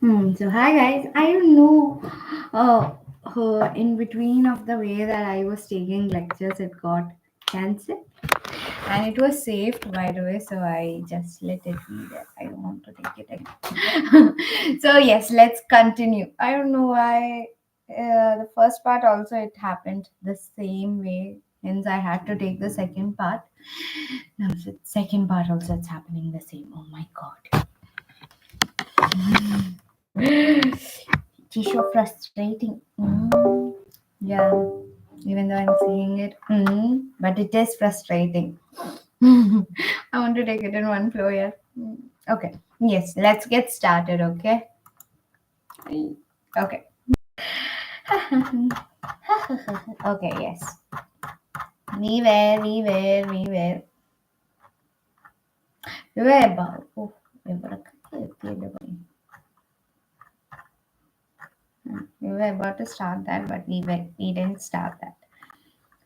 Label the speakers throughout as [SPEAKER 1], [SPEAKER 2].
[SPEAKER 1] So hi guys, I don't know. In between of the way that I was taking lectures, it got cancelled, and it was saved by the way. So I just let it be there. I don't want to take it again. So yes, let's continue. I don't know why. The first part also it happened the same way. Hence, I had to take the second part. Now, the second part also it's happening the same. Oh my god. It's so frustrating. Yeah, even though I'm saying it, but it is frustrating. I want to take it in one flow, yeah. Okay, yes, let's get started, okay? Okay. Okay, yes. We were about, oh, we were we were about to start that, but we didn't start that.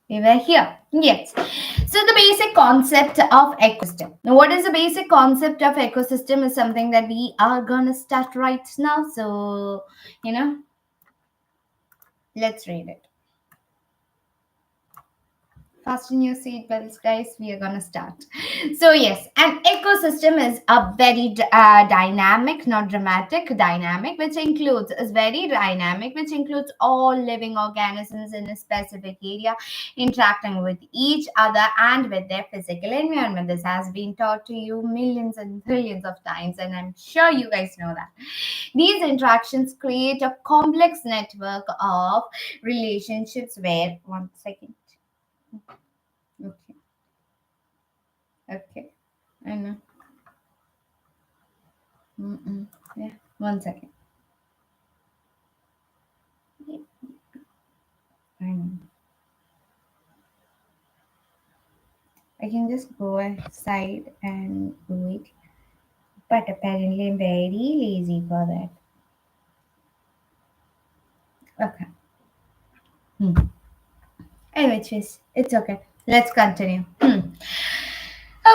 [SPEAKER 1] We were here. Yes. So the basic concept of ecosystem. Now, what is the basic concept of ecosystem is something that we are gonna start right now. So, let's read it. Fasten your seatbelts, guys. We are gonna start. So yes, an ecosystem is a very dynamic, not dramatic, dynamic, which includes is very dynamic, which includes all living organisms in a specific area interacting with each other and with their physical environment. This has been taught to you millions and trillions of times, and I'm sure you guys know that. These interactions create a complex network of relationships where one second. Okay. Okay. I know. Yeah. One second. I know. I can just go outside and do it. But apparently I'm very lazy for that. Okay. Hmm. Anyways, it's okay. Let's continue.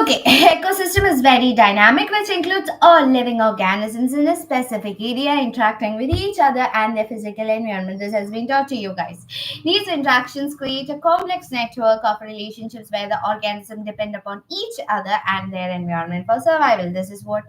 [SPEAKER 1] Okay, ecosystem is very dynamic, which includes all living organisms in a specific area interacting with each other and their physical environment. This has been taught to you guys. These interactions create a complex network of relationships where the organisms depend upon each other and their environment for survival. This is what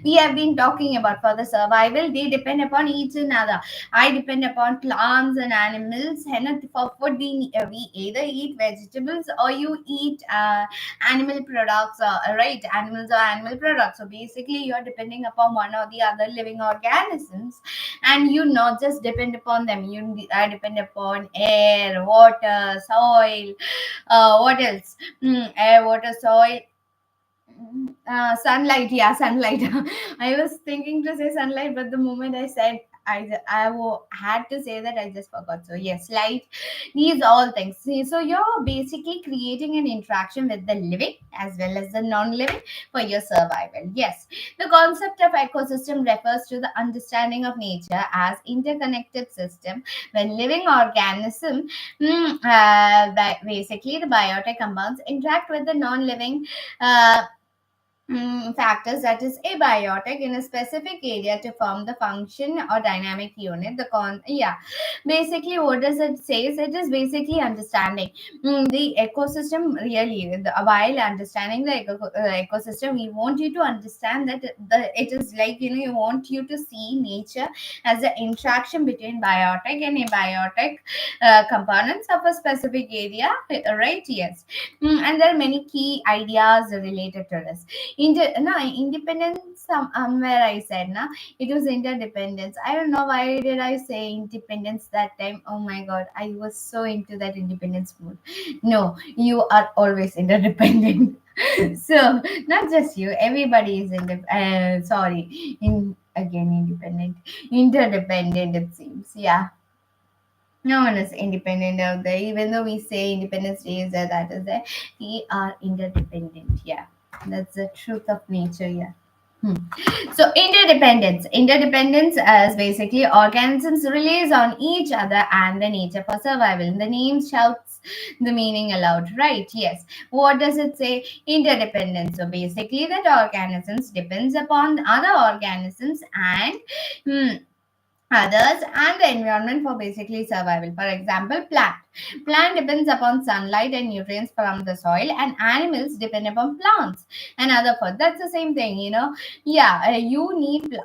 [SPEAKER 1] we have been talking about for the survival. They depend upon each another. I depend upon plants and animals. And for food, we either eat vegetables or you eat animal products, right? Animals or animal products. So basically, you're depending upon one or the other living organisms, and you not just depend upon them. You depend upon air, water, soil. What else? Air, water, soil. Sunlight, yeah, sunlight. I was thinking to say sunlight, but the moment I said had to say that, I just forgot. So yes, light, these all things. See, so you're basically creating an interaction with the living as well as the non-living for your survival. Yes, the concept of ecosystem refers to the understanding of nature as interconnected system when living organism, basically the biotic compounds interact with the non-living factors, that is abiotic, in a specific area to form the function or dynamic unit. Basically what does it say is it is basically understanding the ecosystem. Really, while understanding the ecosystem, we want you to understand that it is like, you want you to see nature as the interaction between biotic and abiotic components of a specific area, right? Yes. And there are many key ideas related to this. Independence, where I said, it was interdependence. I don't know why did I say independence that time. Oh my god, I was so into that independence mood. No, you are always interdependent. So not just you, everybody is independent, interdependent, it seems. Yeah, no one is independent out there. Even though we say Independence Day is there, that is there, we are interdependent. Yeah, that's the truth of nature. Yeah. Hmm. So interdependence is basically organisms relies on each other and the nature for survival. The name shouts the meaning aloud, right? Yes. What does it say? Interdependence. So basically that organisms depends upon other organisms and hmm, others and the environment for basically survival. For example, plant depends upon sunlight and nutrients from the soil, and animals depend upon plants and other food. That's the same thing, yeah. You need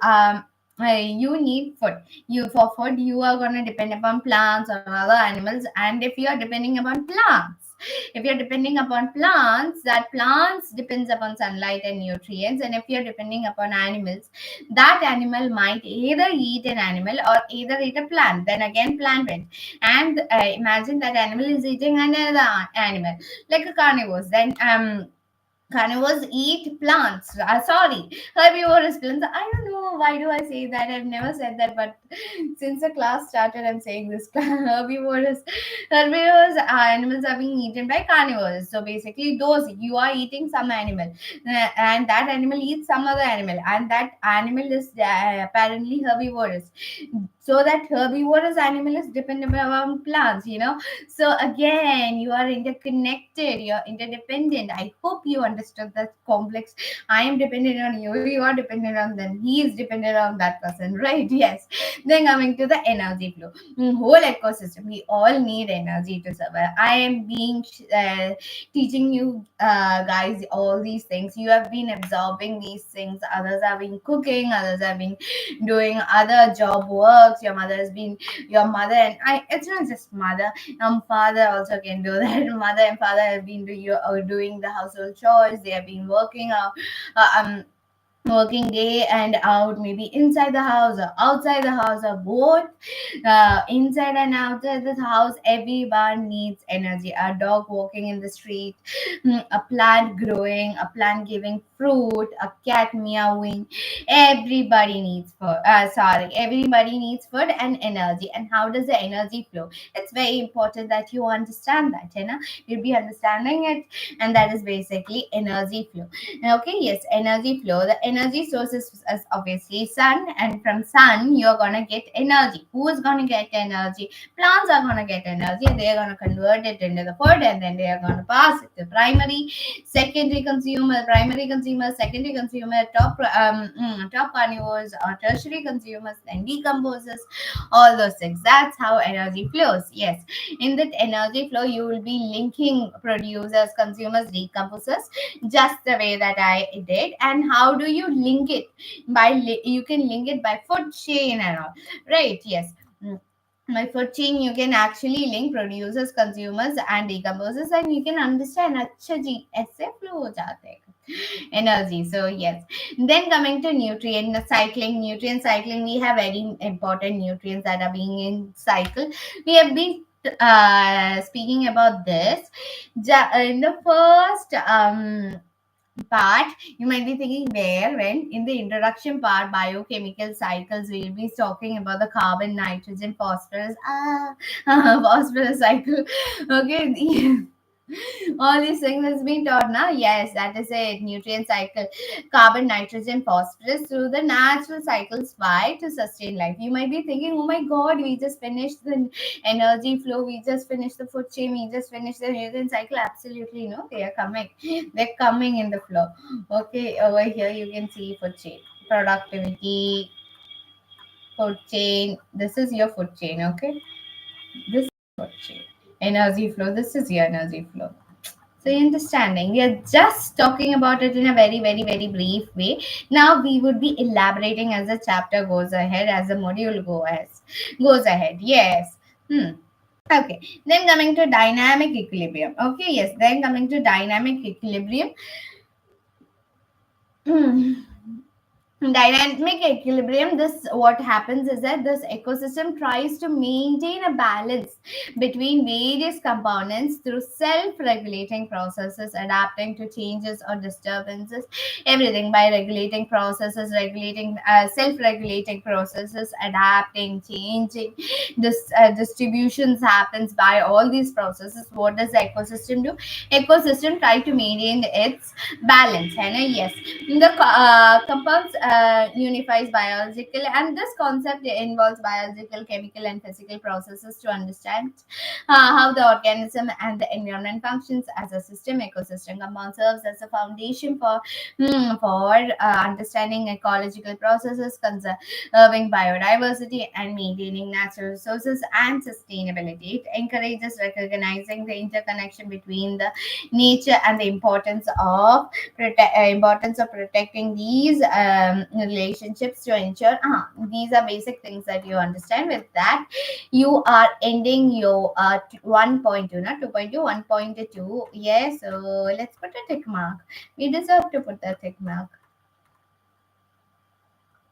[SPEAKER 1] food. You For food you are going to depend upon plants or other animals. And if you are depending upon plants, if you're depending upon plants, that plants depends upon sunlight and nutrients. And if you're depending upon animals, that animal might either eat an animal or either eat a plant. Then again plant went. And imagine that animal is eating another animal, like a carnivores. Then carnivores eat plants. Sorry, herbivorous plants. I don't know why do I say that. I've never said that, but since the class started, I'm saying this. Herbivorous animals are being eaten by carnivores. So basically, those you are eating some animal, and that animal eats some other animal, and that animal is apparently herbivorous. So that herbivorous animal is dependent on plants. So again, you are interconnected, you're interdependent. I hope you understood that complex. I am dependent on you, you are dependent on them, he is dependent on that person, right? Yes. Then coming to the energy flow. Whole ecosystem, we all need energy to survive. I am being teaching you guys all these things. You have been absorbing these things. Others have been cooking, others have been doing other job works. Your mother and I, it's not just mother, father also can do that. Mother and father have been doing the household chores. They have been working day and out, maybe inside the house or outside the house or both. Inside and outside the house, everyone needs energy. A dog walking in the street, a plant growing, a plant giving fruit, a cat meowing. Everybody needs food. Everybody needs food and energy. And how does the energy flow? It's very important that you understand that. You'll be understanding it, and that is basically energy flow. Okay, yes, energy flow. The energy source is obviously sun, and from sun you're gonna get energy. Who is gonna get energy? Plants are gonna get energy. They're gonna convert it into the food, and then they are gonna pass it to primary, secondary consumer, primary consumer, secondary consumer, top carnivores or tertiary consumers, then decomposers, all those things. That's how energy flows. Yes, in that energy flow, you will be linking producers, consumers, decomposers, just the way that I did. And how do you link it? You can link it by food chain and all, right? Yes. By food chain you can actually link producers, consumers and decomposers, and you can understand अच्छा जी ऐसे flow हो जाते हैं energy. So yes. Then coming to nutrient cycling, we have very important nutrients that are being in cycle. We have been speaking about this in the first part. You might be thinking, where? When? In the introduction part, biochemical cycles, we'll be talking about the carbon, nitrogen, phosphorus, phosphorus cycle. Okay. All these things has been taught now. Yes, that is it. Nutrient cycle, carbon, nitrogen, phosphorus through the natural cycles. Why? To sustain life. You might be thinking, oh my god, we just finished the energy flow, we just finished the food chain, we just finished the nutrient cycle. Absolutely no, they are coming. They're coming in the flow. Okay, over here you can see food chain, productivity, food chain. This is your food chain. Okay, this is food chain. Energy flow. This is your energy flow. So you're understanding, we are just talking about it in a very, very, very brief way. Now we would be elaborating as the chapter goes ahead, as the module goes ahead. Yes. Okay. Then coming to dynamic equilibrium. Okay. Yes. Then coming to dynamic equilibrium. Dynamic equilibrium, this what happens is that this ecosystem tries to maintain a balance between various components through self-regulating processes, adapting to changes or disturbances, everything by regulating processes, regulating self-regulating processes, adapting, changing. This distributions happens by all these processes. What does the ecosystem do? Ecosystem try to maintain its balance, है ना? Yes. The compounds unifies biological, and this concept involves biological, chemical, and physical processes to understand how the organism and the environment functions as a system. Ecosystem compound serves as a foundation for understanding ecological processes, conserving biodiversity, and maintaining natural resources and sustainability. It encourages recognizing the interconnection between the nature and the importance of protecting these relationships to ensure these are basic things that you understand. With that, you are ending your 1.2, not 2.2, 1.2. Yes, so let's put a tick mark. We deserve to put the tick mark.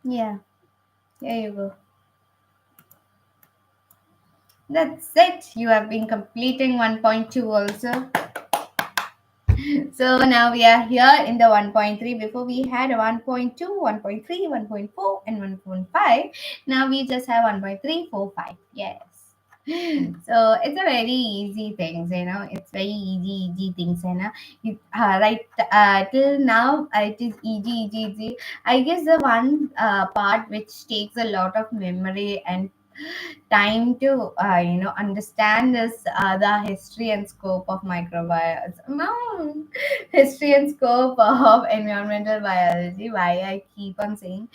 [SPEAKER 1] Yeah, here you go. That's it. You have been completing 1.2 also. So now we are here in the 1.3. Before we had a 1.2, 1.3, 1.4, and 1.5. Now we just have 1.345. Yes. So it's a very easy things, It's very easy things, right. Till now, it is easy. I guess the one part which takes a lot of memory and time to understand this the history and scope of microbiology. No, history and scope of environmental biology. Why I keep on saying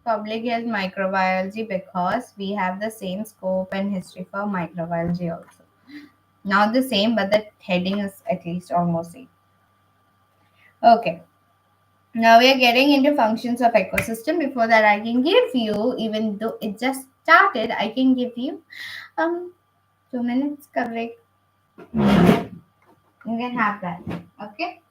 [SPEAKER 1] public health microbiology, because we have the same scope and history for microbiology also. Not the same, but the heading is at least almost same. Okay. Now we are getting into functions of ecosystem. Before that, I can give you, even though it just started, I can give you 2 minutes coverage. You can have that. Okay.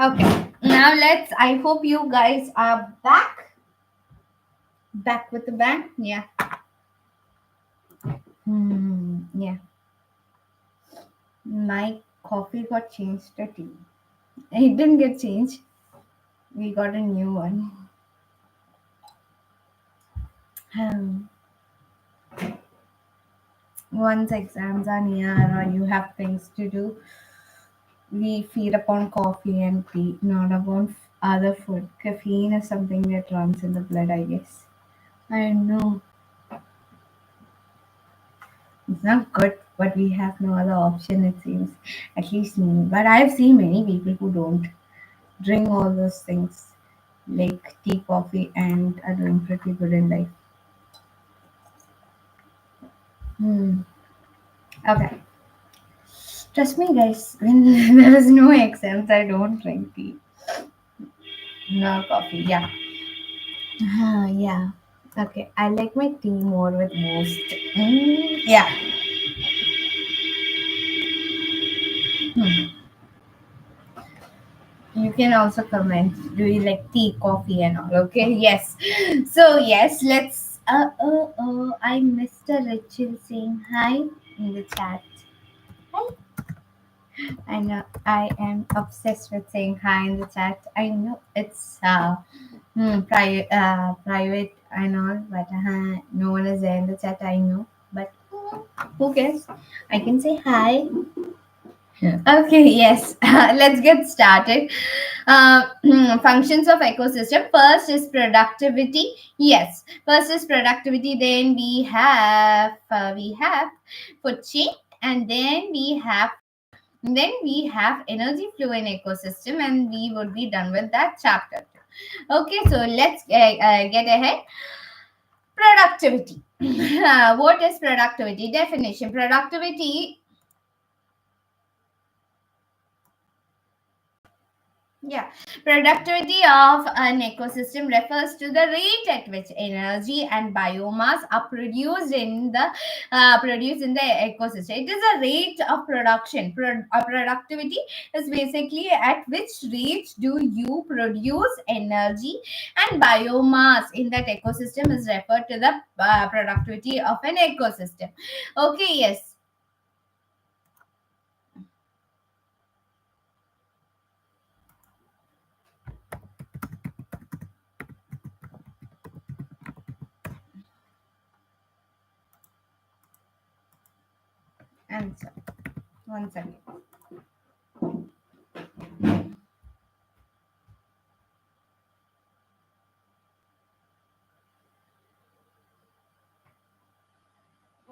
[SPEAKER 1] Okay. Now let's. I hope you guys are back. Back with the bang. Yeah. Yeah. My coffee got changed to tea. It didn't get changed. We got a new one. Um, Once exams are near or you have things to do, we feed upon coffee and tea, not upon other food. Caffeine is something that runs in the blood, I guess. I know it's not good, but we have no other option, it seems. At least me. But I've seen many people who don't drink all those things like tea, coffee, and are doing pretty good in life. Hmm. Okay. Trust me, guys, when there is no exams, I don't drink tea nor coffee. Yeah. Yeah. Okay. I like my tea more with most. Yeah. Hmm. You can also comment. Do you like tea, coffee, and all? Okay. Yes. So yes, let's. I missed a Rachel saying hi in the chat. Hi. I know. I am obsessed with saying hi in the chat. I know it's private and all, but no one is there in the chat. I know, but who cares? I can say hi. Okay, yes. Let's get started. Functions of ecosystem. First is productivity. Yes, first is productivity. Then we have food chain, and then we have energy flow in ecosystem, and we would be done with that chapter. Okay, so let's get ahead. Productivity. What is productivity? Definition. Productivity. Yeah, productivity of an ecosystem refers to the rate at which energy and biomass are produced in the ecosystem. It is a rate of production. Productivity is basically at which rate do you produce energy and biomass in that ecosystem is referred to the productivity of an ecosystem. Okay, yes, answer. One second.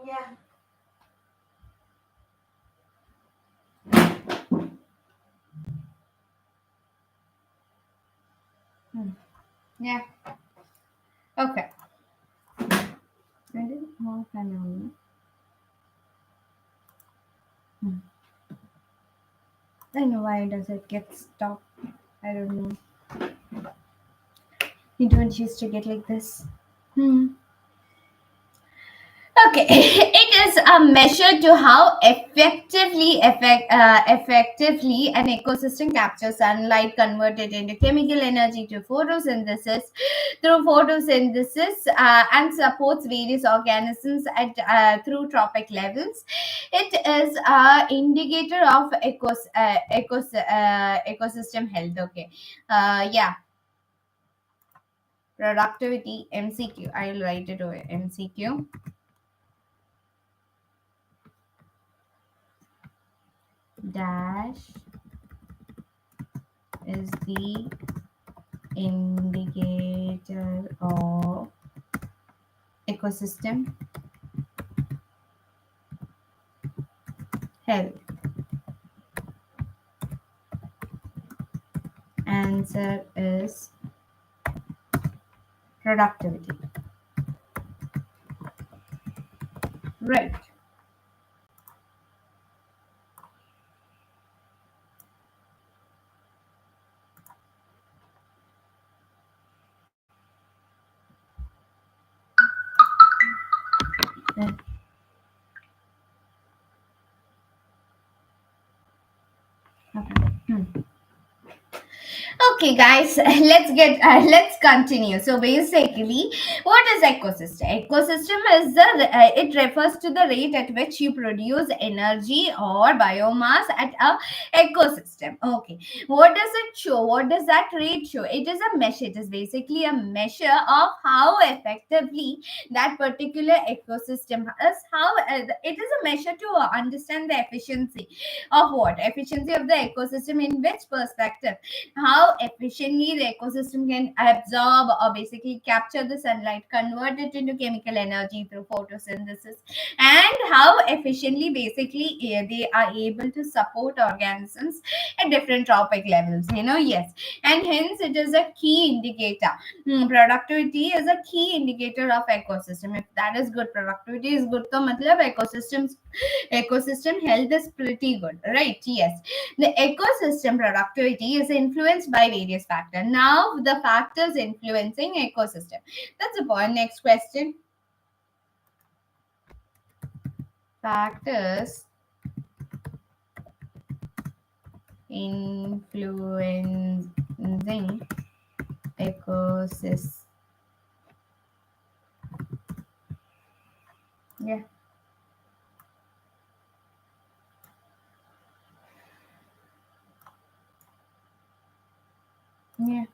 [SPEAKER 1] Yeah. Hmm. Yeah. Okay. I didn't know if I know. Hmm. I know why does it get stuck. I don't know. You don't used to get like this. Hmm. Okay, it is a measure to how effectively an ecosystem captures sunlight, converted into chemical energy to photosynthesis through photosynthesis and supports various organisms at through tropic levels. It is a indicator of ecosystem health. Okay, yeah, productivity MCQ. I'll write it over MCQ. Dash is the indicator of ecosystem health. Answer is productivity. Right. Yeah. Okay. Okay, guys, let's continue. So basically, what is ecosystem? Ecosystem is it refers to the rate at which you produce energy or biomass at a ecosystem. Okay, what does it show? What does that rate show? It is a measure. It is basically a measure of how effectively that particular ecosystem is. How it is a measure to understand the efficiency of what? Efficiency of the ecosystem in which perspective? How efficiently the ecosystem can absorb or basically capture the sunlight, convert it into chemical energy through photosynthesis, and how efficiently basically they are able to support organisms at different tropic levels. Yes, and hence it is a key indicator. Productivity is a key indicator of ecosystem. If that is good, productivity is good, so matlab ecosystem health is pretty good, right? Yes, the ecosystem productivity is influenced by various factors. Now, the factors influencing ecosystem. That's the point. Next question. Factors influencing ecosystem. Yeah, yeah.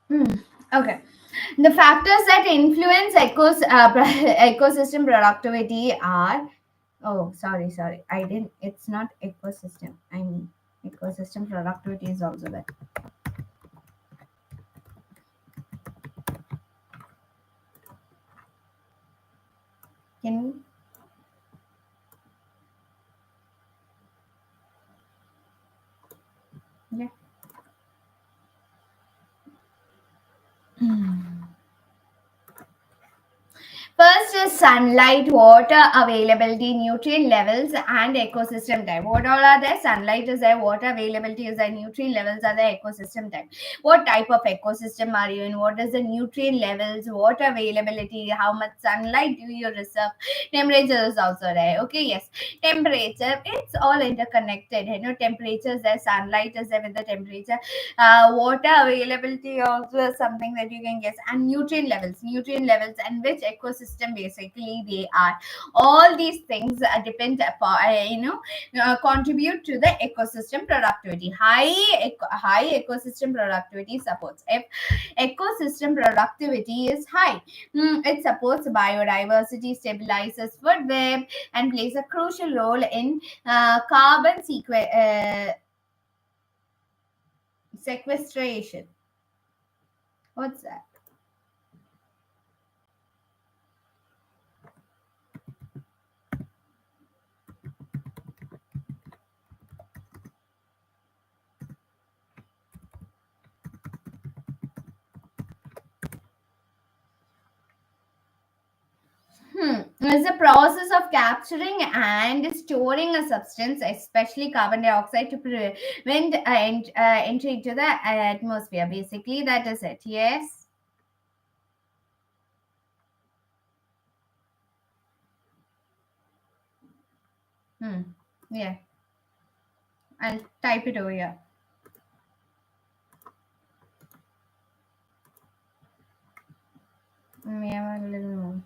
[SPEAKER 1] Hmm. Okay. The factors that influence ecosystem productivity are. Oh, sorry. I didn't. It's not ecosystem. I mean. Ecosystem productivity is also there. Can we? Yeah. First is sunlight, water availability, nutrient levels, and ecosystem type. What all are there? Sunlight is there, water availability is there, nutrient levels are there, ecosystem type. What type of ecosystem are you in? What is the nutrient levels, water availability, how much sunlight do you receive? Temperature is also there. Okay, yes. Temperature, it's all interconnected. Temperature is there, sunlight is there with the temperature. Water availability also is something that you can guess, and nutrient levels and which ecosystem basically they are. All these things depend upon, contribute to the ecosystem productivity. High ecosystem productivity supports. If ecosystem productivity is high, it supports biodiversity, stabilizes food web, and plays a crucial role in carbon sequestration. What's that? It's the process of capturing and storing a substance, especially carbon dioxide, to prevent entry into the atmosphere. Basically, that is it. Yes. Hmm. Yeah. I'll type it over here. Yeah, a little more.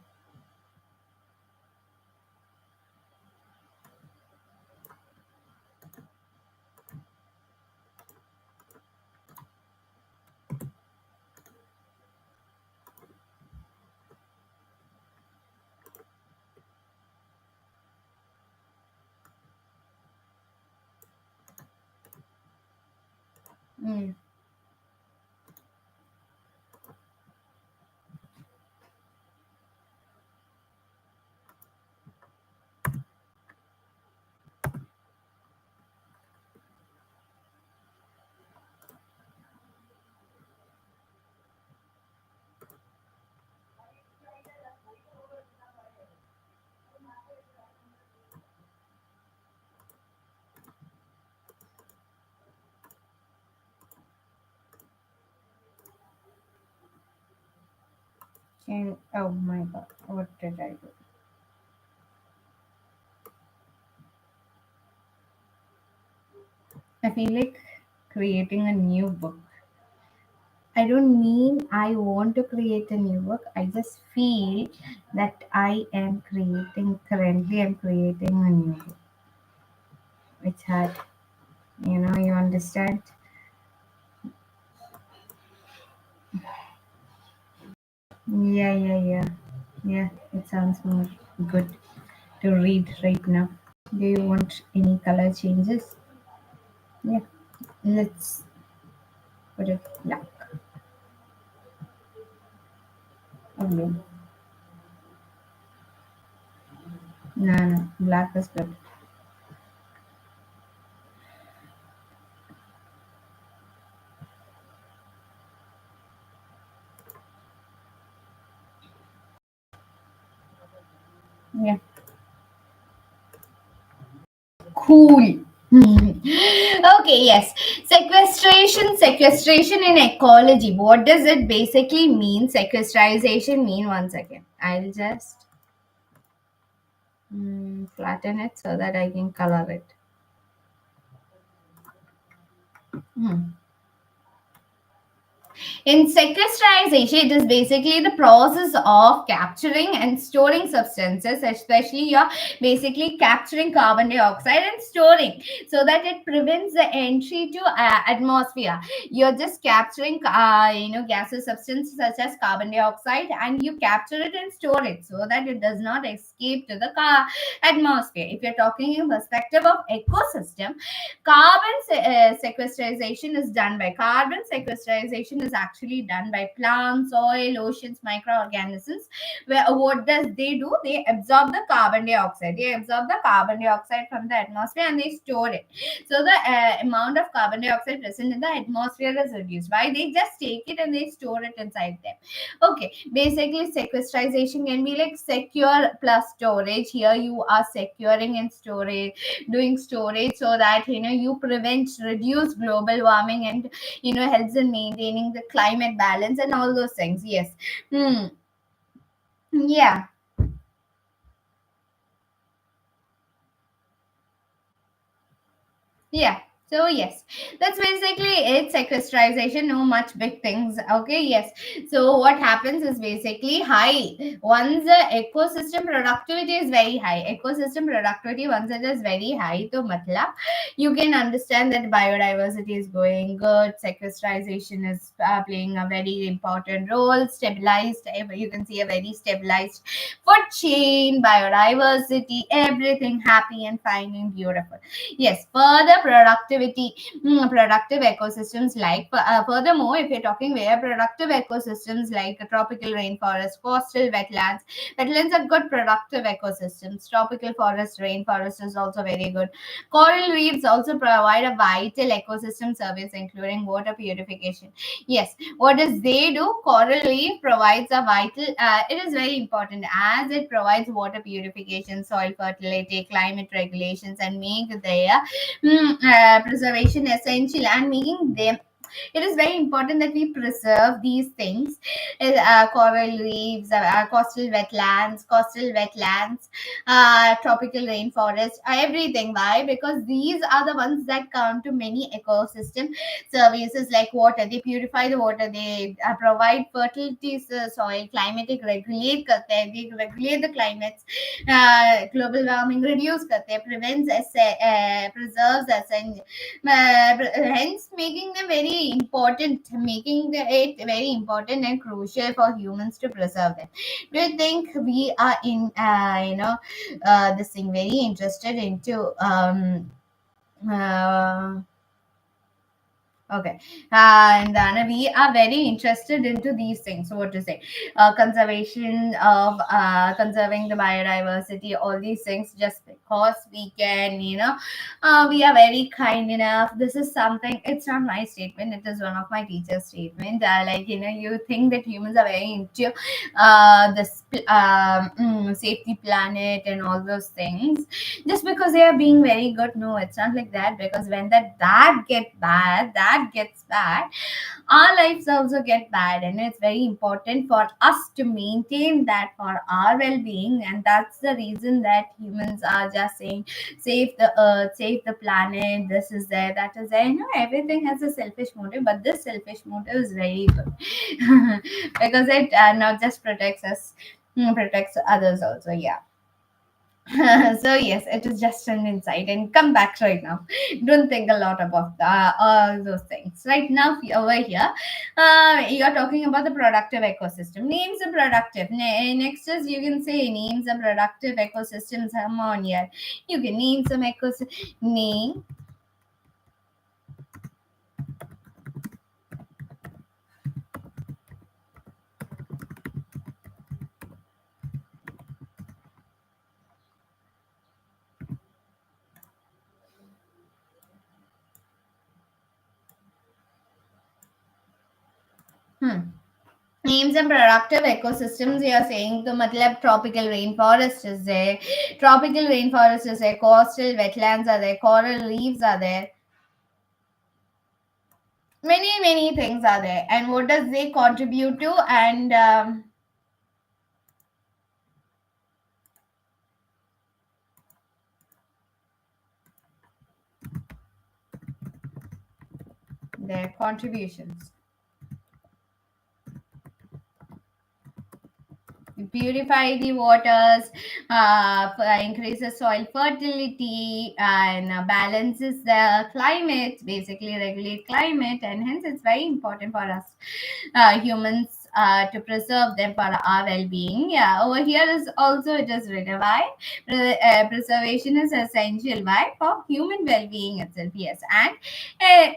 [SPEAKER 1] Mm. Oh my god, what did I do? I feel like creating a new book. I don't mean I want to create a new book. I just feel that I'm creating a new book, which had, you understand? Yeah, yeah, yeah. Yeah, it sounds more good to read right now. Do you want any color changes? Yeah, let's put it black. Okay. No, no, black is good. Yeah, cool. Okay, yes. Sequestration in ecology. What does it basically mean? Sequestrization mean, one second. I'll just flatten it so that I can color it. Hmm. In sequestration, it is basically the process of capturing and storing substances, especially you're basically capturing carbon dioxide and storing so that it prevents the entry to atmosphere. You're just capturing, gaseous substances such as carbon dioxide, and you capture it and store it so that it does not escape to the atmosphere. If you're talking in perspective of ecosystem, sequestration is done by carbon sequestration is actually done by plants, soil, oceans, microorganisms. Where what does they do? They absorb the carbon dioxide. They absorb the carbon dioxide from the atmosphere and they store it. So the amount of carbon dioxide present in the atmosphere is reduced. Why? They just take it and they store it inside them. Okay, basically sequestration can be like secure plus storage. Here you are securing and storage, doing storage so that you prevent, reduce global warming, and helps in maintaining the climate balance and all those things. Yes. Hmm. Yeah. Yeah. So yes, that's basically it. Sequestration, no much big things. Okay, yes. So what happens is basically high. Once the ecosystem productivity is very high, ecosystem productivity once it is very high, to matlab, you can understand that biodiversity is going good. Sequestration is playing a very important role. Stabilized, you can see a very stabilized food chain, biodiversity, everything happy and fine and beautiful. Yes, further productivity, productive ecosystems like, furthermore, if you're talking where productive ecosystems like tropical rainforest, coastal wetlands, wetlands are good productive ecosystems. Tropical forest, rainforest is also very good. Coral reefs also provide a vital ecosystem service, including water purification. Yes, what does they do? Coral reef provides a vital, it is very important as it provides water purification, soil fertility, climate regulations, and make their preservation essential, and making them, it is very important that we preserve these things. Coral reefs, coastal wetlands, tropical rainforest, everything. Why? Because these are the ones that come to many ecosystem services like water. They purify the water. They provide fertility soil, climatic regulate करते हैं. They regulate the climates. Global warming reduce करते हैं, prevents, preserves, hence making them very important, it very important and crucial for humans to preserve them. Do you think we are in, this thing very interested into uh, Okay. And then we are very interested into these things. So what to say? Conservation of conserving the biodiversity, all these things, just because we can, we are very kind enough. This is something, it's not my statement, it is one of my teacher's statement. Like, you think that humans are very into this safety planet and all those things just because they are being very good. No, it's not like that, because when that gets bad, our lives also get bad, and it's very important for us to maintain that for our well-being. And that's the reason that humans are just saying save the earth, save the planet, this is there, that is there. Everything has a selfish motive, but this selfish motive is very good because it not just protects us, protects others also. Yeah. So yes, it is just an insight, and come back right now. Don't think a lot about all those things right now. Over here, you're talking about the productive ecosystem. Names a productive. Next is, you can say names a productive ecosystems. Come on here, you can name some ecosystem. Name. Hmm. Names and productive ecosystems, you are saying the matlab tropical rainforest is there, coastal wetlands are there, coral reefs are there, many things are there. And what does they contribute to? And their contributions. purify the waters, increases soil fertility, and balances the climate, basically regulate climate, and hence it's very important for us humans to preserve them for our well-being. Yeah, over here is also it is written why preservation is essential. Why? For human well-being itself. Yes, and uh,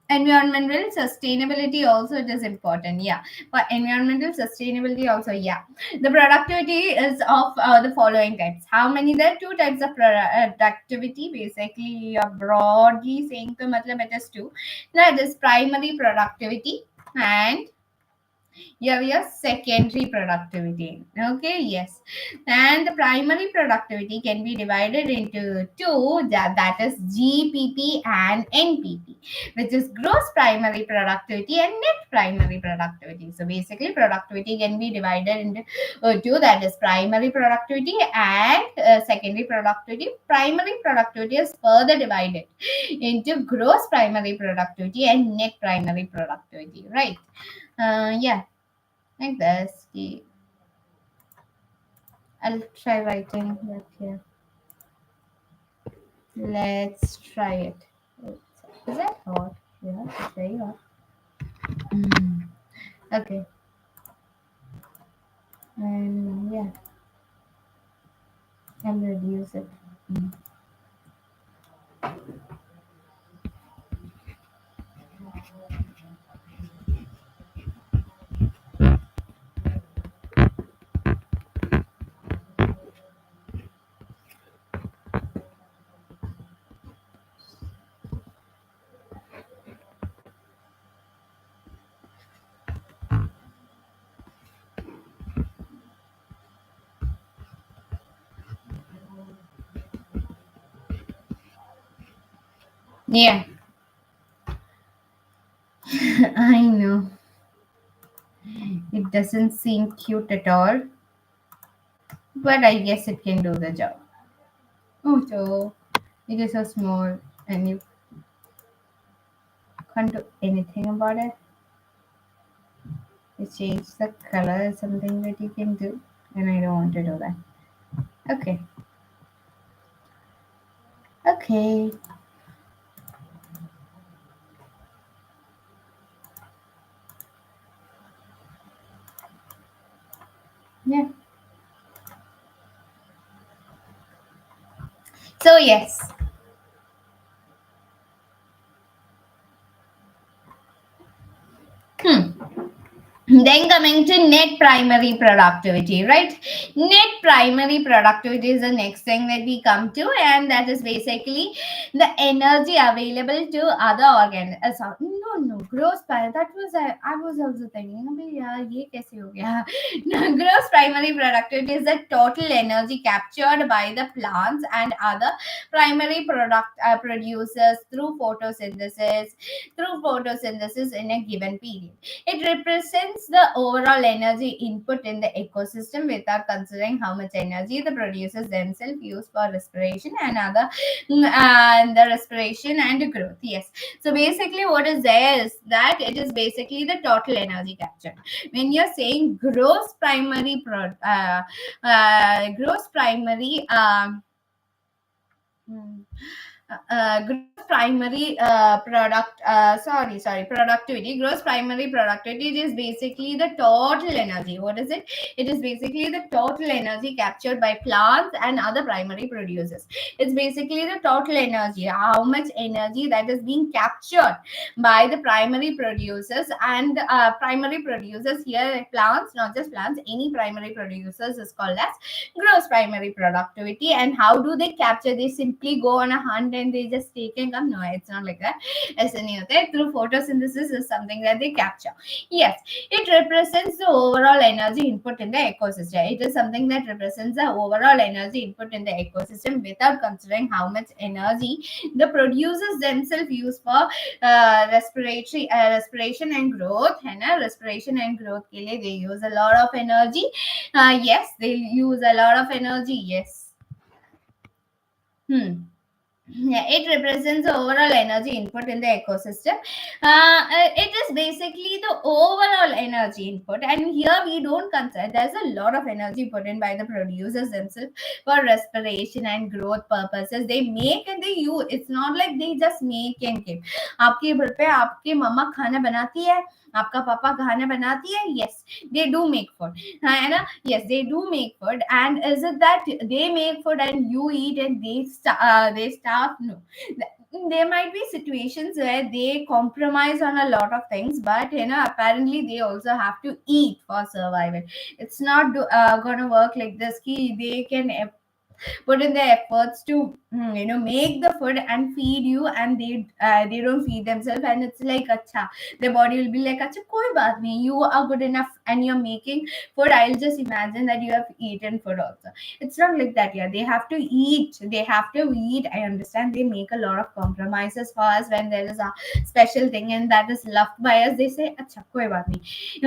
[SPEAKER 1] environmental sustainability also it is important. Yeah, for environmental sustainability also. Yeah, the productivity is of the following types. How many? There are two types of productivity. Basically, you're broadly saying to matlab it is two. That is primary productivity and you have your secondary productivity. Okay, yes. And the primary productivity can be divided into two, that is GPP and NPP, which is gross primary productivity and net primary productivity. So basically, productivity can be divided into two, that is primary productivity and secondary productivity. Primary productivity is further divided into gross primary productivity and net primary productivity, right? Yeah, like this. I'll try writing that here. Let's try it. Is that hot? Yeah, it's very hot. Mm. Okay. And yeah, I'll reduce it. Mm. Yeah, I know. It doesn't seem cute at all, but I guess it can do the job. Oh, so it is so small and you can't do anything about it. You change the color is something that you can do, and I don't want to do that. Okay. Okay. Yeah. So yes. Hmm. Then coming to net primary productivity, right? Net primary productivity is the next thing that we come to, and that is basically the energy available to other organ. No, gross primary. That was I was also thinking, "Abhi yaar, ye kaise ho gaya?" No, gross primary productivity is the total energy captured by the plants and other primary product producers through photosynthesis in a given period. It represents the overall energy input in the ecosystem without considering how much energy the producers themselves use for respiration and and the respiration and growth. Yes. So basically, what is there is that it is basically the total energy captured. When you're saying gross primary hmm, gross primary productivity. Gross primary productivity, it is basically the total energy. What is it? It is basically the total energy captured by plants and other primary producers. It's basically the total energy, how much energy that is being captured by the primary producers. And primary producers here, plants, not just plants, any primary producers is called as gross primary productivity. And how do they capture? They simply go on a hunt and they just take and come. No, it's not like that. ऐसे नहीं होता है. Through photosynthesis is something that they capture. Yes, it represents the overall energy input in the ecosystem. It is something that represents the overall energy input in the ecosystem without considering how much energy the producers themselves use for respiration and growth. है ना? Respiration and growth के लिए they use a lot of energy. Yes, they use a lot of energy. Yes. Hmm. Yeah, it represents the overall energy input in the ecosystem. It is basically the overall energy input, and here we don't consider there's a lot of energy put in by the producers themselves for respiration and growth purposes. They make and they use. It's not like they just make and keep. आपके घर पे आपके मम्मा खाना बनाती है, आपका पापा खाना बनाती है. Yes, they do make food. है ना? Yes, they do make food. And is it that they make food and you eat and they starve? No. There might be situations where they compromise on a lot of things, but apparently they also have to eat for survival. It's not gonna work like this. They can put in their efforts to make the food and feed you, and they don't feed themselves, and it's like acha, their body will be like acha koi baat nahi, you are good enough and you're making food. I'll just imagine that you have eaten food also. It's not like that. Yeah, they have to eat, I understand they make a lot of compromises for us when there is a special thing and that is loved by us. They say acha koi baat nahi,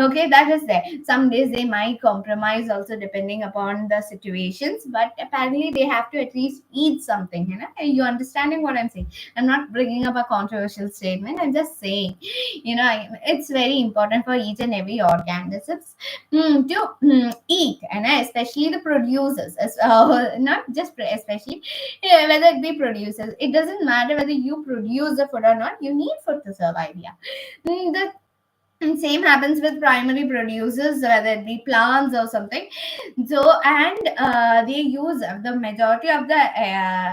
[SPEAKER 1] okay, that is there. Some days they might compromise also depending upon the situations, but apparently they have to at least eat something. You understanding what I'm saying? I'm not bringing up a controversial statement. I'm just saying, it's very important for each and every organisms to eat, and especially the producers, not just especially, whether it be producers. It doesn't matter whether you produce the food or not. You need food to survive. Yeah. The and same happens with primary producers, whether it be plants or something. So, and they use the majority of the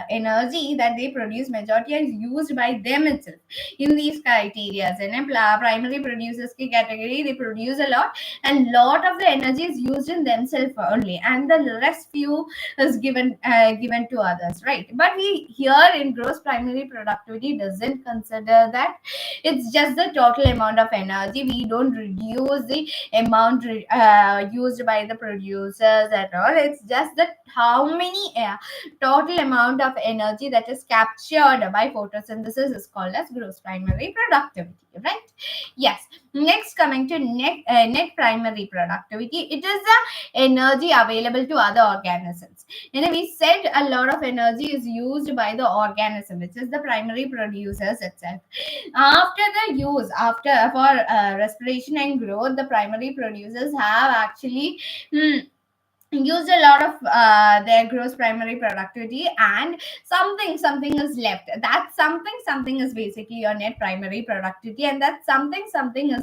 [SPEAKER 1] energy that they produce, majority is used by them itself in these criteria. And primary producers ki category, they produce a lot, and lot of the energy is used in themselves only, and the rest few is given to others, right? But we here in gross primary productivity doesn't consider that. It's just the total amount of energy. We don't reduce the amount used by the producers at all. It's just that how many total amount of energy that is captured by photosynthesis is called as gross primary productivity, right? Yes. Next, coming to net primary productivity, it is the energy available to other organisms. We said a lot of energy is used by the organism, which is the primary producers itself. After the use, after for respiration and growth, the primary producers have actually used a lot of their gross primary productivity, and something is left. That something is basically your net primary productivity, and that something is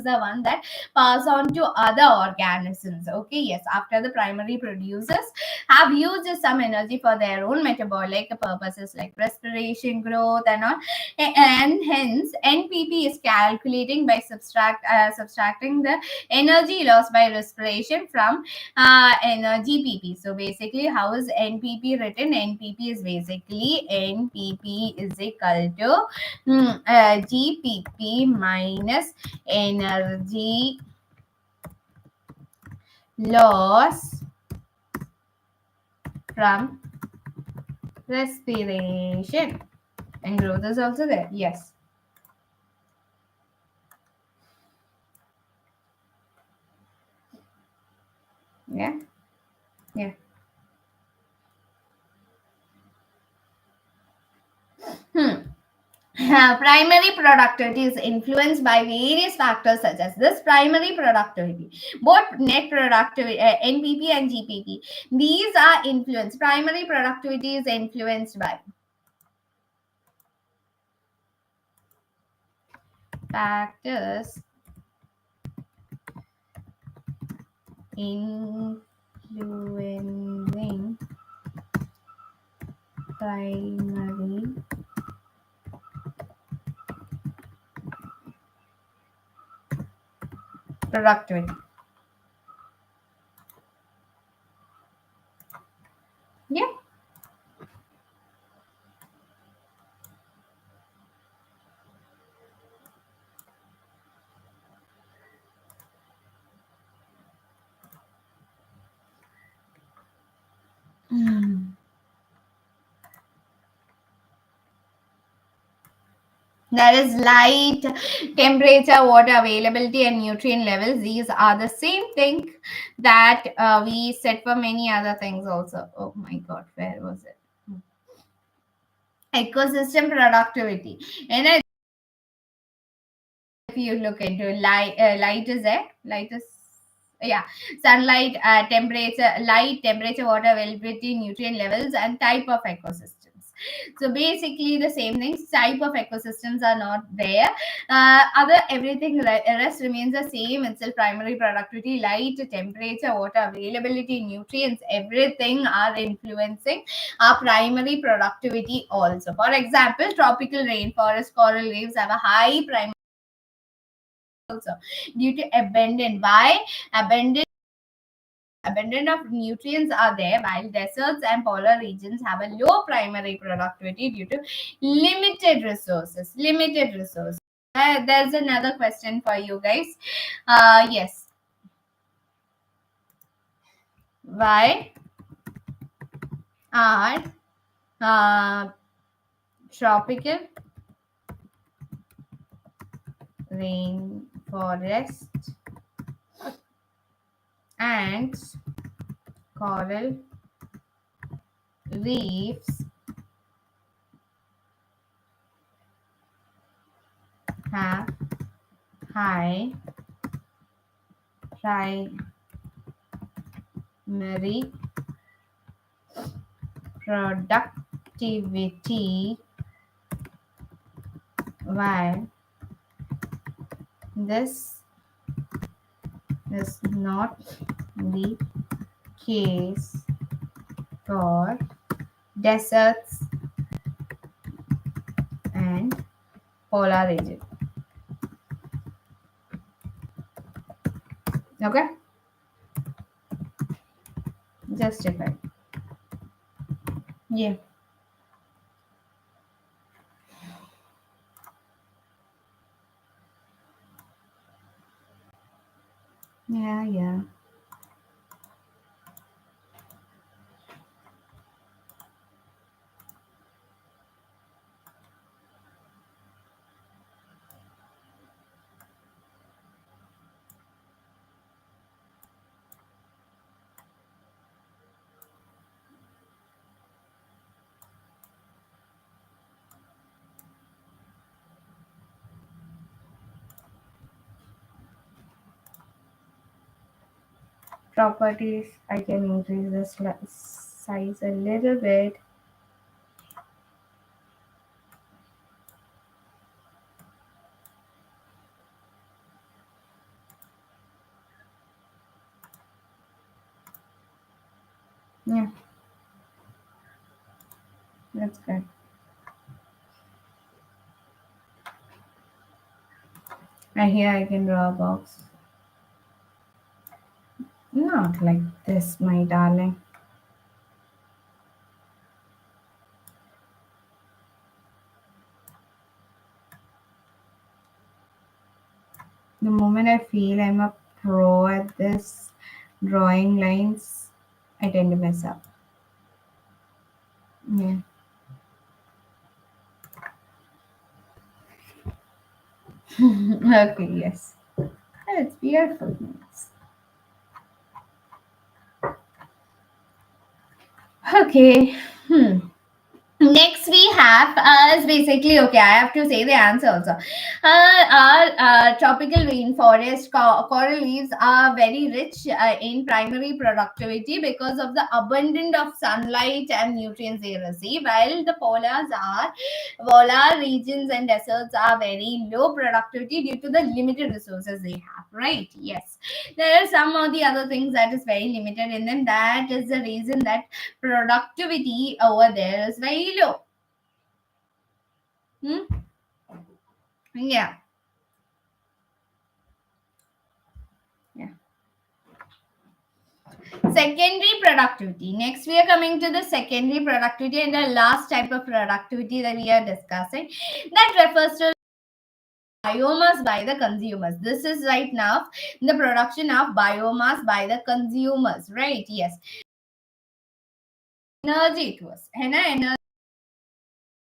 [SPEAKER 1] the one that pass on to other organisms. Okay, yes, after the primary producers have used some energy for their own metabolic purposes like respiration, growth, and all, and hence NPP is calculating by subtracting the energy lost by respiration from GPP. So basically, how is NPP written? NPP is basically NPP is equal to GPP minus energy loss from respiration, and growth is also there. Yes. Yeah. Yeah. Hmm. Primary productivity is influenced by various factors such as this primary productivity, both net productivity, NPP and GPP. These are influenced. Primary productivity is influenced by factors influencing primary productivity. Yeah. Hmm. That is light, temperature, water availability, and nutrient levels. These are the same thing that we set for many other things also. Oh my god, where was it? ecosystem productivity. And if you look into light is there, light is, yeah, sunlight, temperature, light, temperature, water availability, nutrient levels, and type of ecosystems. So basically the same things, type of ecosystems are not there. Other everything rest remains the same. It's still primary productivity, light, temperature, water availability, nutrients, everything are influencing our primary productivity also. For example, tropical rainforest coral reefs have a high primary also due to abundant. Why? Abundant abundant of nutrients are there, while deserts and polar regions have a low primary productivity due to limited resources. Limited resources. There's another question for you guys. Yes. Why are uh, tropical rainforest and coral reefs have high primary productivity, while this is not the case for deserts and polar region. Okay, justified. Yeah, yeah, yeah. Properties. I can increase the size a little bit. Yeah, that's good. And here I can draw a box. Not like this, my darling. The moment I feel I'm a pro at this drawing lines, I tend to mess up. Yeah. Okay, yes. It's beautiful. Okay. Hmm. Next we have is basically okay. I have to say the answer also. Our tropical rainforest coral reefs are very rich in primary productivity because of the abundance of sunlight and nutrients they receive, while the polar regions and deserts are very low productivity due to the limited resources they have. Right? Yes. There are some of the other things that is very limited in them. That is the reason that productivity over there is very low. Hmm? Yeah, yeah. Secondary productivity. Next, we are coming to the secondary productivity and the last type of productivity that we are discussing. That refers to biomass by the consumers. This is right now the production of biomass by the consumers. Right? Yes. Energy it was. है ना? Energy.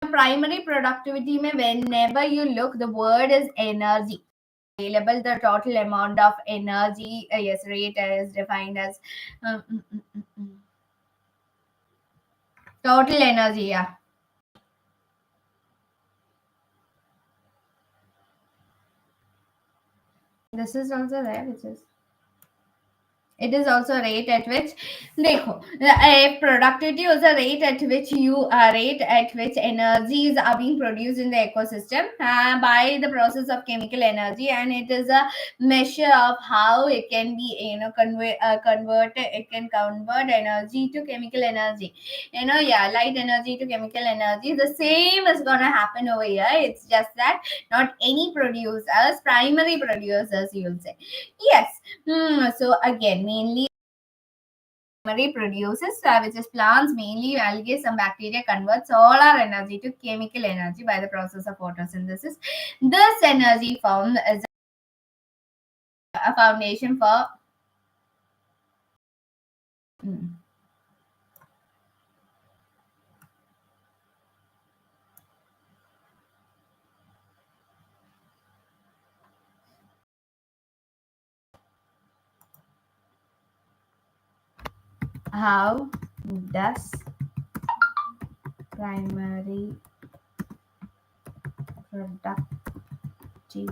[SPEAKER 1] Primary productivity में whenever you look, the word is energy. Available, the total amount of energy, yes, rate is defined as um, mm, mm, mm, mm. total energy, yeah. This is also there, which is it is also a rate at which देखो a productivity is a rate at which rate at which energies are being produced in the ecosystem by the process of chemical energy, and it is a measure of how it can be convert it can convert energy to chemical energy, yeah, light energy to chemical energy. The same is gonna happen over here. It's just that not any producers, primary producers, you'll say. Yes. So again, mainly primary produces, which is plants, mainly algae, some bacteria convert solar energy to chemical energy by the process of photosynthesis. This energy form is a foundation for mm, how does primary productivity.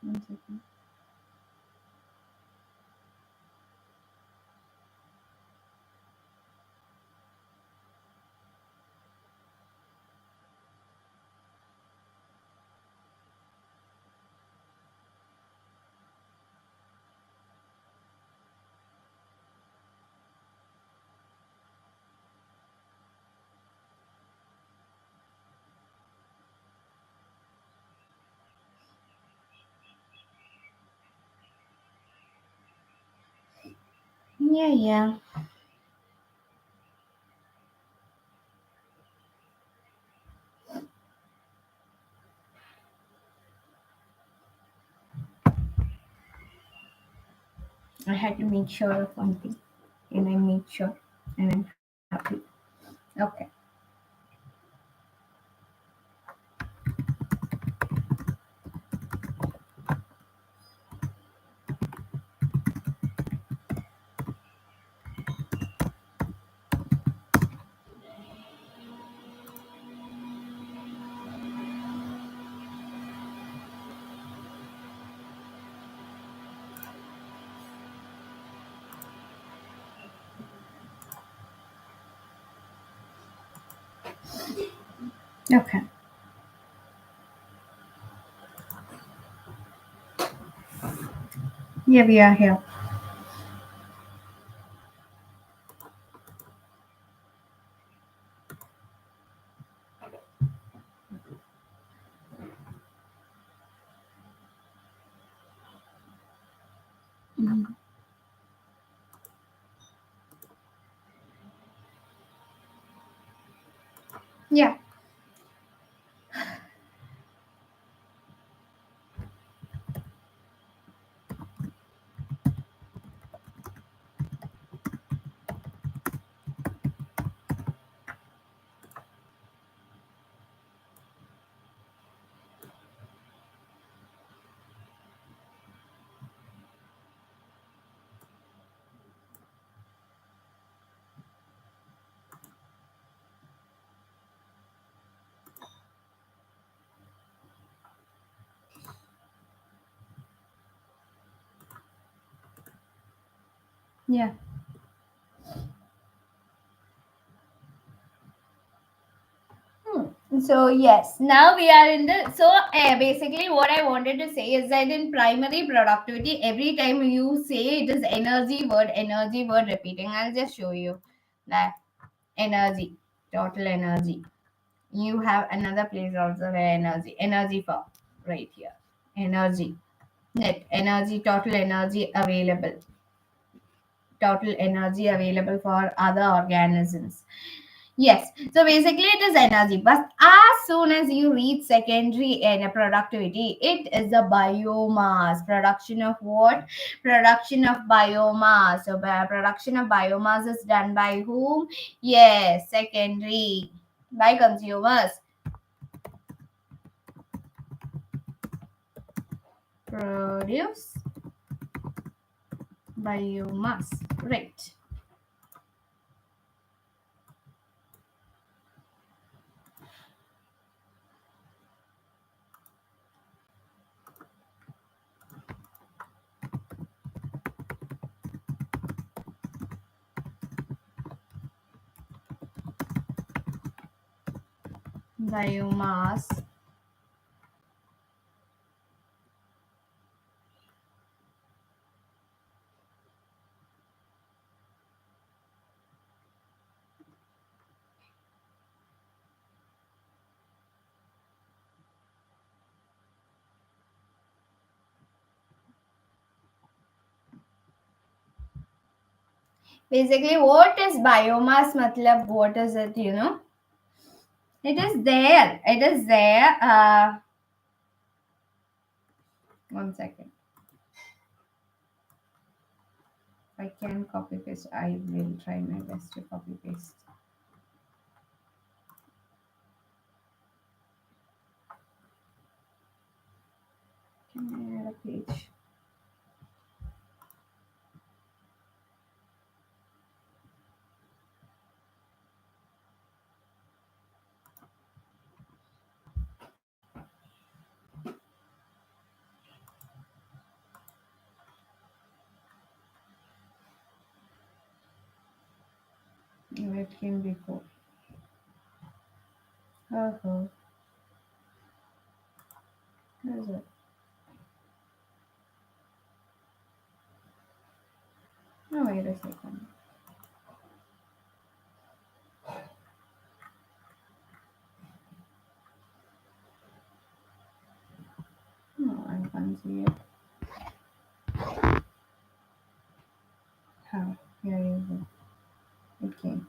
[SPEAKER 1] One second. Yeah, yeah. I had to make sure of one thing, and I made sure, and I'm happy. Okay. Okay. Yeah, we are here. Mhm. Yeah. Yeah. So yes, now we are in the basically what I wanted to say is that in primary productivity, every time you say it is energy word repeating. I'll just show you that energy, total energy. You have another place also where energy for right here, energy, net energy, total energy available for other organisms. Yes, so basically it is energy, but as soon as you reach secondary productivity, it is a biomass. Production of what? Production of biomass. So production of biomass is done by whom? Yes, secondary, by consumers. Produce Biomass. Right. Biomass. Basically, what is biomass? Matlab, what is it? It is there. It is there. One second. If I can copy paste, I will try my best to copy paste. Can I add a page? Let him be cool. Oh, where is it? No, wait a second. No, I can't see it. How? Here you go. It came.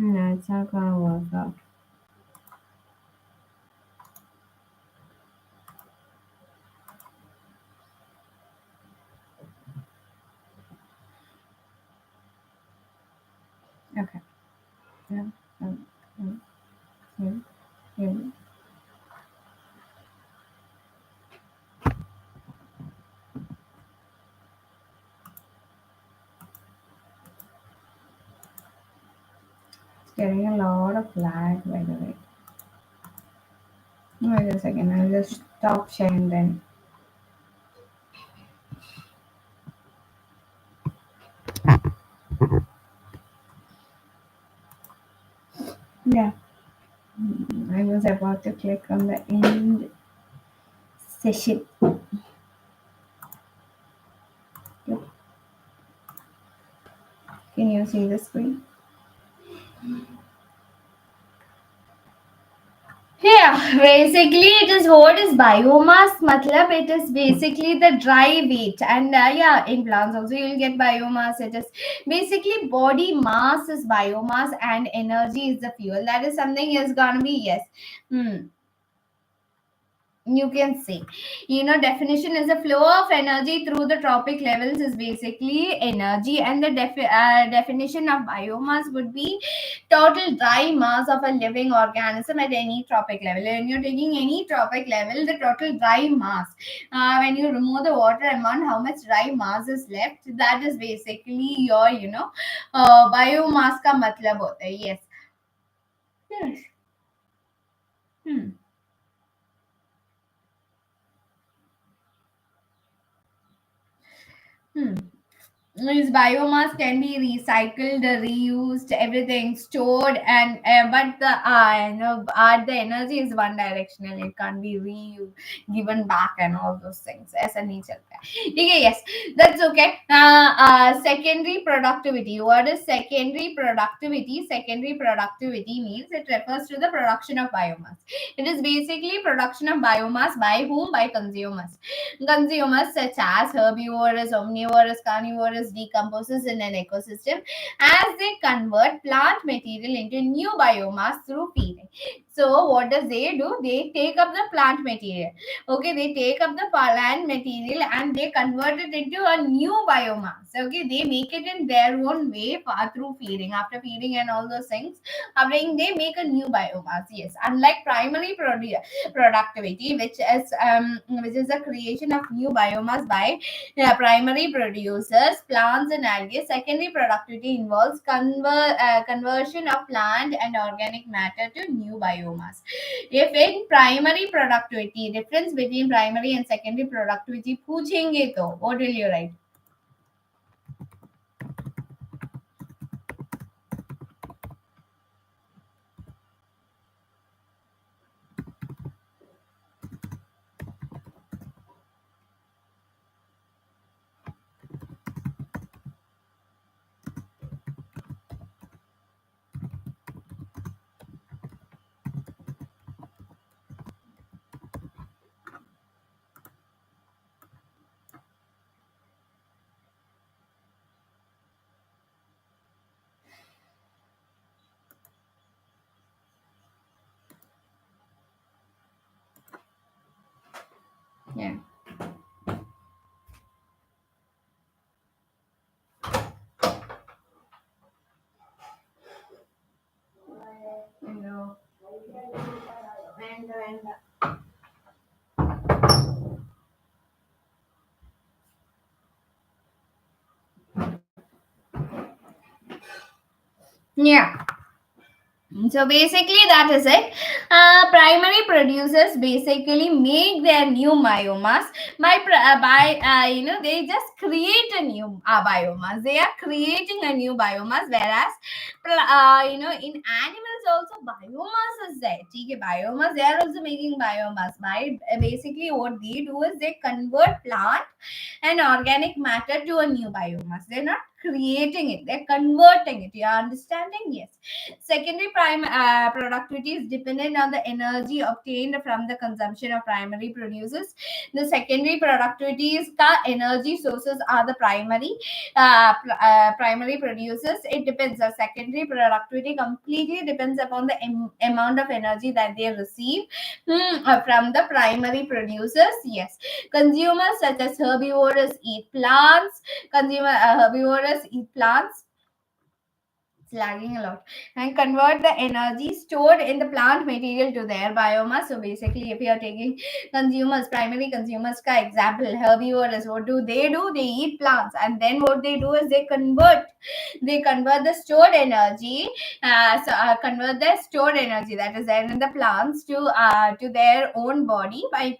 [SPEAKER 1] No, it's not gonna work out. Okay. Yeah. Um, yeah. Yeah. It's getting a lot of lag, by the way. Wait a second. I'll just stop sharing then. Yeah. I was about to click on the end session. Yep. Can you see the screen? Yeah, basically it is what is biomass. Matlab it is basically the dry weight, and yeah, in plants also you'll get biomass. It is basically body mass is biomass, and energy is the fuel. That is something is gonna be yes. Hmm. You can say, definition is a flow of energy through the tropic levels is basically energy, and the definition of biomass would be total dry mass of a living organism at any tropic level. When you're taking any tropic level, the total dry mass, when you remove the water amount, how much dry mass is left, that is basically your biomass ka matlab hota hai. Yes. Yes. Hmm. Hmm. Means biomass can be recycled, reused, everything stored, and but the the energy is one directional. It can't be reused, given back, and all those things. As a nature. Okay, yes, that's okay. Secondary productivity. What is secondary productivity? Secondary productivity means it refers to the production of biomass. It is basically production of biomass by whom? By consumers. Consumers such as herbivores, omnivores, carnivores decomposes in an ecosystem as they convert plant material into new biomass through feeding. So what does they do? They take up the plant material. Okay, they take up the plant material and they convert it into a new biomass. Okay, they make it in their own way through feeding. After feeding and all those things, after they make a new biomass. Yes, unlike primary productivity, which is the creation of new biomass by primary producers, plants and algae. Secondary productivity involves conversion of plant and organic matter to new biomass. If in primary productivity, difference between primary and secondary productivity पूछेंगे तो what will you write? Yeah. Hello. Yeah. So basically, that is it. Primary producers basically make their new biomass they just create a new biomass. They are creating a new biomass, whereas in animals also biomass is there. Okay, biomass, they are also making biomass. By basically what they do is they convert plant and organic matter to a new biomass. They're not creating it; they're converting it. You are understanding? Yes. Secondary productivity is dependent on the energy obtained from the consumption of primary producers. The secondary productivity is the energy sources are the primary producers. It depends. The secondary productivity completely depends upon the amount of energy that they receive from the primary producers. Yes, consumers such as herbivores eat plants. Herbivores eat plants, it's lagging a lot, and convert the energy stored in the plant material to their biomass. So basically, if you are taking consumers, primary consumers ka example, herbivores, what do? They eat plants, and then what they do is they convert the stored energy, convert the stored energy that is there in the plants to their own body by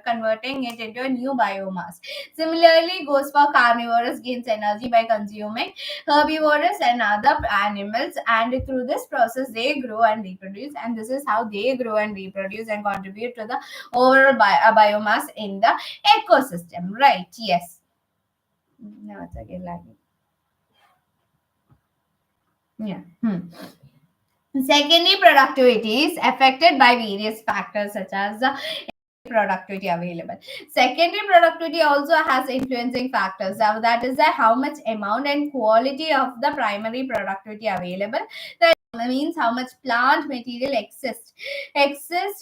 [SPEAKER 1] converting it into a new biomass. Similarly, goes for carnivores, gains energy by consuming herbivores and other animals, and through this process they grow and reproduce, and this is how they grow and reproduce and contribute to the overall biomass in the ecosystem, right? Yes. Now it's again lagging. Yeah. Secondary productivity is affected by various factors such as the productivity available. Secondary productivity also has influencing factors. Now, that is how much amount and quality of the primary productivity available. That means how much plant material exists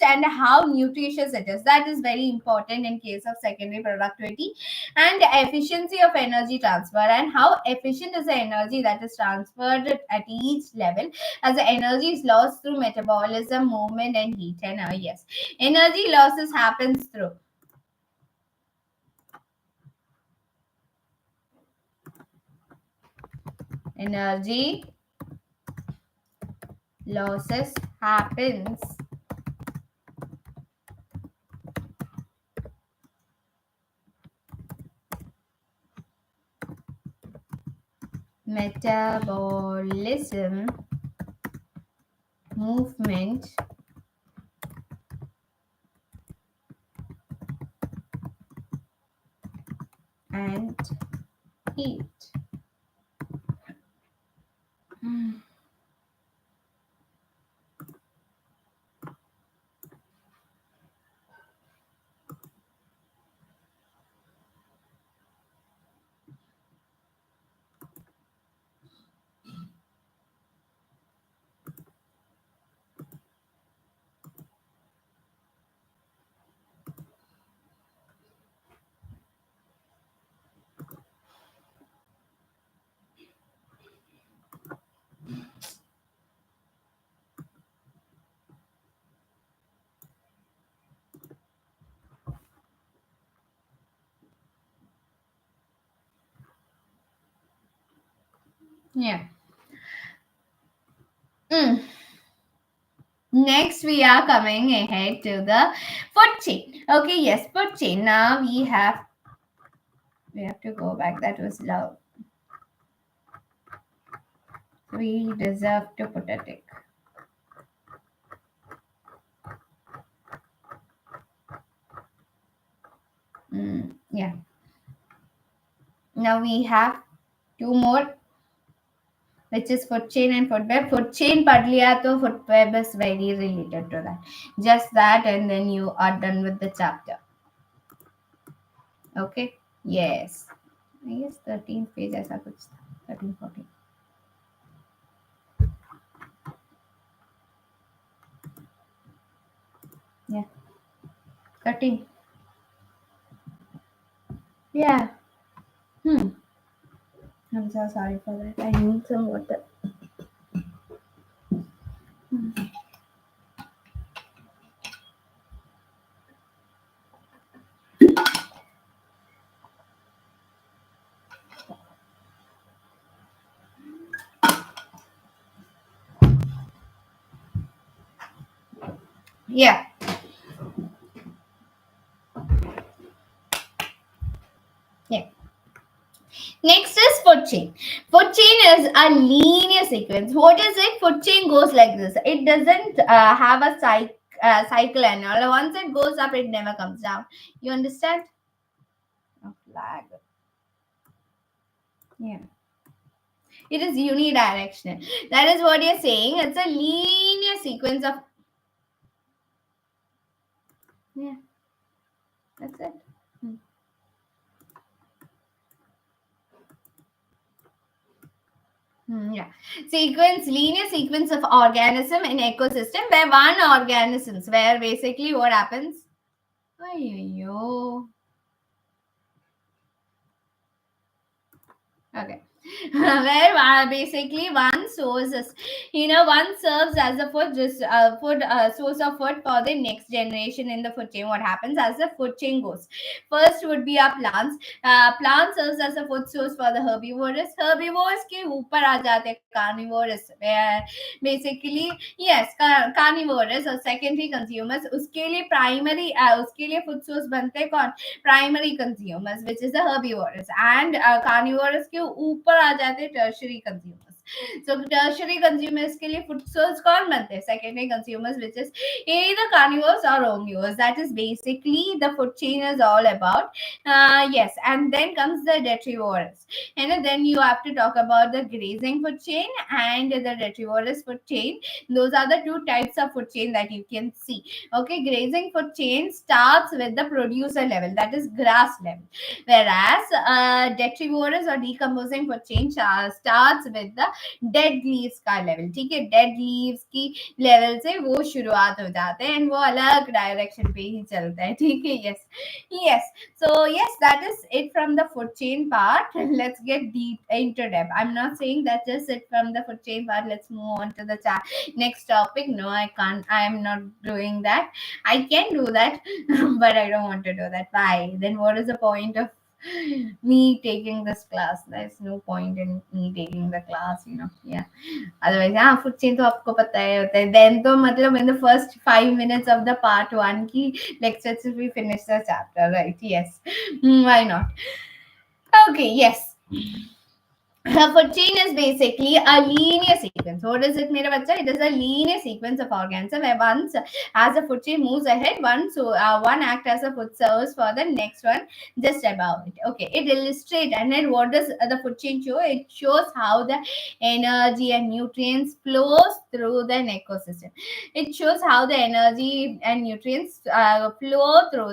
[SPEAKER 1] and how nutritious it is. That is very important in case of secondary productivity. And efficiency of energy transfer, and how efficient is the energy that is transferred at each level, as the energy is lost through metabolism, movement and heat. And yes, energy losses happens through energy losses happens metabolism, movement, and heat. Yeah. Mm. Next, we are coming ahead to the food chain. Okay, yes, food chain. Now we have to go back. That was loud. We deserve to put a tick. Yeah. Now we have two more, which is food chain and food web. Food chain पढ़ लिया तो food web is very related to that. Just that, and then you are done with the chapter. Okay. Yes. I guess 13th page ऐसा कुछ था. 13, 14. Yeah. 13. Yeah. I'm so sorry for that. I need some water. Yeah. Yeah. Next is food chain. Food chain is a linear sequence. What is it? Food chain goes like this. It doesn't have a cycle and all. Once it goes up, it never comes down. You understand? A flag. Yeah. It is unidirectional. That is what you're saying. It's a linear sequence of. Yeah. That's it. Yeah. Linear sequence of organism in ecosystem where one organisms, where basically what happens? Ayyo. Okay. Where basically one source is, one serves as a food source of food for the next generation in the food chain. What happens as the food chain goes? First would be our plants. Plants serves as a food source for the herbivores. Herbivores के ऊपर आ जाते हैं carnivores, where basically yes carnivores और secondary consumers. उसके लिए primary उसके लिए food source बनते हैं कौन? Primary consumers, which is the herbivores, and carnivores के ऊपर आ जाते हैं tertiary consumers. So tertiary consumers के लिए food source कौन बनते हैं? Secondary consumers, which is either carnivores or omnivores. That is basically the food chain is all about. Yes, and then comes the detrivorous, and then you have to talk about the grazing food chain and the detrivorous food chain. Those are the two types of food chain that you can see. Okay, grazing food chain starts with the producer level, that is grass level, whereas detrivorous or decomposing food chain starts with the dead leaves का level. ठीक है, dead leaves की level से वो शुरुआत हो जाते हैं and वो अलग direction पे ही चलता है. ठीक है, yes. So yes, that is it from the food chain part. Let's get deep into depth. I'm not saying that just it from the food chain part. Let's move on to the next topic. No, I can't. I am not doing that. I can do that, but I don't want to do that. Why? Then what is the point of me taking this class? There's no point in me taking the class. Yeah. Otherwise, food chain तो आपको पता ही होता है. Then तो मतलब in the first 5 minutes of the part 1 की lecture से we finish the chapter, right? Yes. Why not? Okay. Yes. A food chain is basically a linear sequence. What is it, mera bacha? It is a linear sequence of organism where once as the food chain moves ahead, one act as a food source for the next one just above it. Okay, it illustrates, and then what does the food chain show? It shows how the energy and nutrients flows through the ecosystem. It shows how the energy and nutrients flow through